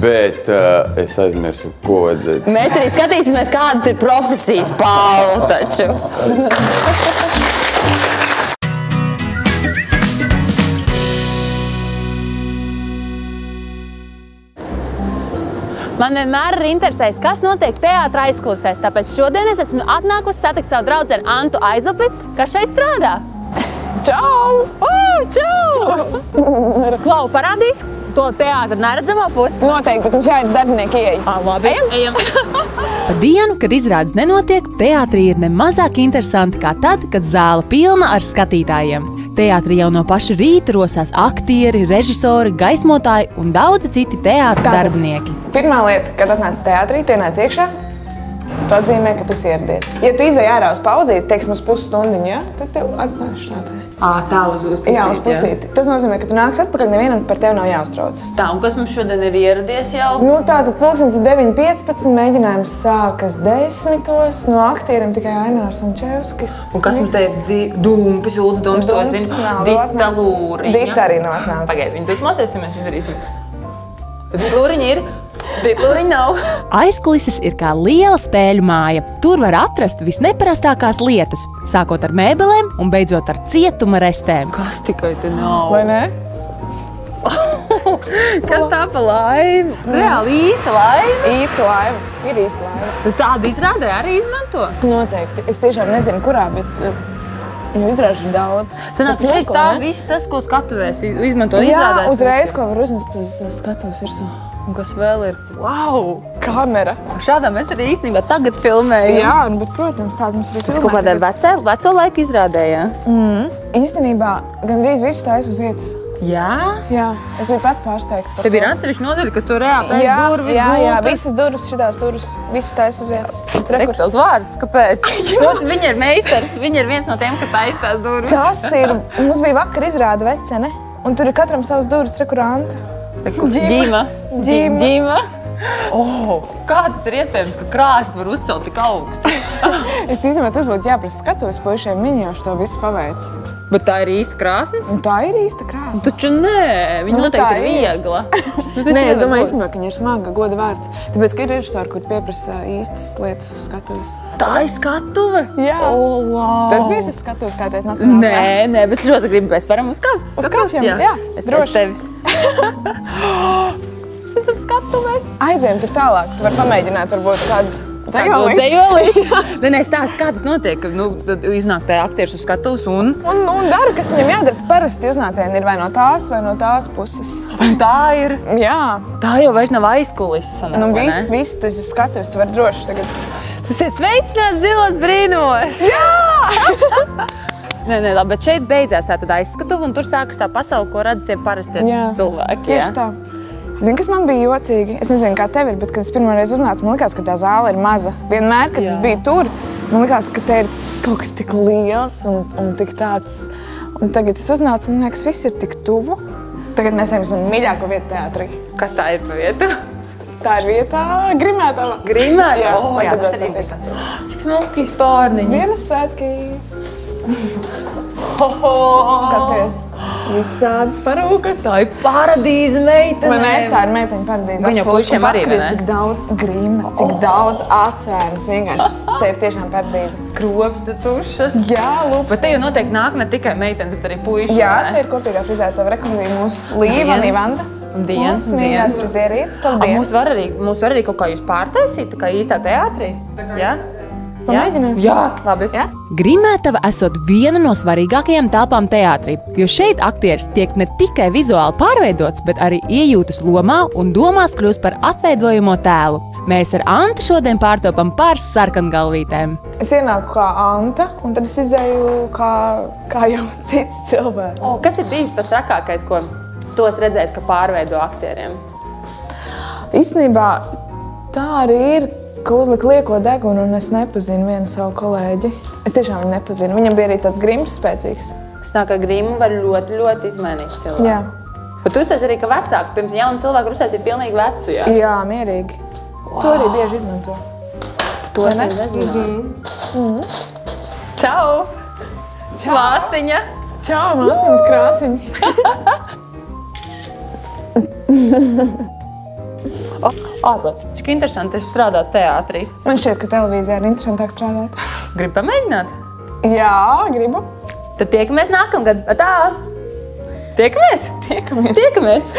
Bet es aizmirsu, ko vajadzētu. Mēs arī skatīsimies, kādas ir profesijas Pālu taču. Man vienmēr ir interesējis, kas notiek teātra aizkulisēs, tāpēc šodien es esmu atnākusi satikt savu draudzeni Antu Aizupi, kas šeit strādā. Čau! Čau! Klau, parādīs to teātra neredzamo pusi? Noteikti, bet mums jāiet darbinieki ieeja. Labi, ejam. Pa dienu, kad izrādes nenotiek, teātrī ir nemazāk interesanti kā tad, kad zāle pilna ar skatītājiem. Teātrī jau no paša rīta rosās aktieri, režisori, gaismotāji un daudzi citi teātra darbinieki. Pirmā lieta, kad atnāc teātrī, tu ienāc iekšā, tu atzīmē, ka tu esi ieradies. Ja tu izej ārā uz pauzīti, teiksim, uz pusstundiņu, ja, tad tev atstājas šādā. Tā uz pusīti. Jā, uz pusīti. Tas nozīmē, ka tu nāks atpakaļ, nevienam par tevi nav jāuztraucas. Tā, un kas mums šodien ir ieradies jau? Nu, tātad pulkstenis ir 9:15, mēģinājums sākas 10:00, no aktieriem tikai Ainārs Ančevskis. Un kas mums te ir Dumpis, Ulds Dumps, to zinu? Dita Lūriņa. Dita arī nav atnākusi. Pagaid, viņu dusmosies, ja mēs viņu darīsim. Dita Lūriņa ir. Dita Lūriņa nav. Aizkulises ir kā liela spēļu māja. Tur var atrast visneparastākās lietas, sākot ar mēbelēm un beidzot ar cietuma restēm. Kas tikai te nav? Vai ne? Kas tā pa laivu? Reāli īsta laiva? Īsta laiva. Ir īsta laiva. Tu tādu izrādē arī izmanto? Noteikti. Es tiešām nezinu, kurā, bet jo izrāžu ir daudz. Sanāk, ka šeit tā viss tas, ko skatuvēs izmanto izrādēs. Jā, uzreiz, ko var uznest uz skatuves virsū. Un kas vēl ir? Wow! Kamera. Šādā mēs arī īstenībā tagad filmējam. Jā, bet, protams, tāda mums arī filmē. Tas kaut kādā veco laiku izrādē, jā? Īstenībā gandrīz visu taisa uz vietas. Jā? Jā, es biju pat pārsteigta par to. Tev ir atsevišķi nodaļa, kas to reāli taisa durvis, jā, gultas? visas durvis, šitās durvis, visas taisa uz vietas. Reku tavs vārds, kāpēc? Viņa ir meistars, viņa ir viens no tiem, kas taisa tās durvis. Tas ir, mums bija vakar izrāda Vecene, un tur ir katram savas durvis, reku Ranta. Ģīma. Kā tas ir iespējams, ka krāsti var uzcelt tik augstu? Es īstenībā tas būtu jāprasa skatuves puišiem, viņi jau šo visu paveic. Bet tā ir īsta krāsnes? Un tā ir īsta krāsnes. Taču nē, viņa noteikti ir viegla. Nē, es domāju īstenībā, ka viņa ir smaga, goda vārds. Tāpēc, ka ir režisori, kur pieprasa īstas lietas uz skatuves. Tā ir skatuve? Jā. Wow. Tu esi bijusi uz skatuves kādreiz nacionālajā? Nē, bet es ļoti gribu, mēs varam uzkāpt. Uz kāpjam? Jā, es droši. pēc tevis. Es esmu skatuves. Aizējam tur tālāk, tu vari pamēģināt varbūt kādu dzejolīti. Nē, stāsti, kā tas notiek, kad iznāk tā aktieris uz skatuves un dara, kas viņam jādara. Parasti uznācieni ir vai no tās puses. Un tā ir? Jā. Tā jau vairs nav aizkulises, sanāk, Nu, vai ne? viss, tu esi uz skatuves, tu vari droši tagad. Tas ir sveicināts zilos brīnos! Jā! Nē, labi, bet šeit beidzās tā tad aizskatuve un tur sākas tā pasaule, ko redz tie parastie cilvēki. Tieši tā. Zini, kas man bija jocīgi? Es nezinu, kā tev ir, bet, kad es pirmoreiz uznācu, man likās, ka tā zāle ir maza. Vienmēr, kad es biju tur, man likās, ka te ir kaut kas tik liels un tik tāds. Un tagad es uznācu, man liekas, viss ir tik tuvu. Tagad mēs ejam uz manu mīļāko vietu teātrī. Kas tā ir pa vietu? Tā ir vietā Grimētava. Grimētava? Jā, Jā, tas arī bija. Cik smuki spārniņi. Ziemassvētki. Skaties, visādas parūkas. Tā ir paradīze meitenēm. Vai ne? Tā ir meiteņu paradīze. Viņa puišiem arī, vai ne? Cik daudz grīma, cik daudz atsvērnas vienkārši. Te ir tiešām paradīze. Skropstu tušas. Jā, lūpas. Bet te jau noteikti nāk ne tikai meitenes, bet arī puiši. Jā, te ir kopīgā frizētava rekomendīja mūsu Līva un Ivanda. Dienas, mīļās frizierītes. Labdien. Mūs var arī kaut kā jūs pārtaisīt, tā kā īstā teātrī? Jā? Pamēģināsim? Jā, labi. Jā? Grimētava esot viena no svarīgākajām telpām teātrī, jo šeit aktieris tiek ne tikai vizuāli pārveidots, bet arī iejūtas lomā un domās kļūst par atveidojamo tēlu. Mēs ar Antu šodien pārtopam par sarkangalvītēm. Es ienāku kā Anta, un tad es izēju kā jau cits cilvēks. Kas ir bijis pats trakākais, ko tu esi redzējis, ka pārveido aktieriem? Īstenībā tā arī ir, ka uzlika lieko degunu, un es nepazinu vienu savu kolēģi. Es tiešām viņu nepazinu. Viņam bija arī tāds grims spēcīgs. Es nāk, ka grimu var ļoti, ļoti izmainīt cilvēku. Jā. Bet tu uztais arī, ka vecāki, pirms jaunu cilvēku uztais ir pilnīgi vecu, jā? Jā, mierīgi. To arī bieži izmanto. To es nezinu. Čau! Čau! Māsiņa! Čau, māsiņas krāsiņas! Ārprāts, cik interesanti ir strādāt teātrī. Man šķiet, ka televīzijā ir interesantāk strādāt. Gribu pamēģināt? Jā, gribu. Tad tiekamies nākamgad. Tā! Tiekamies! Tiekamies! Tiekamies!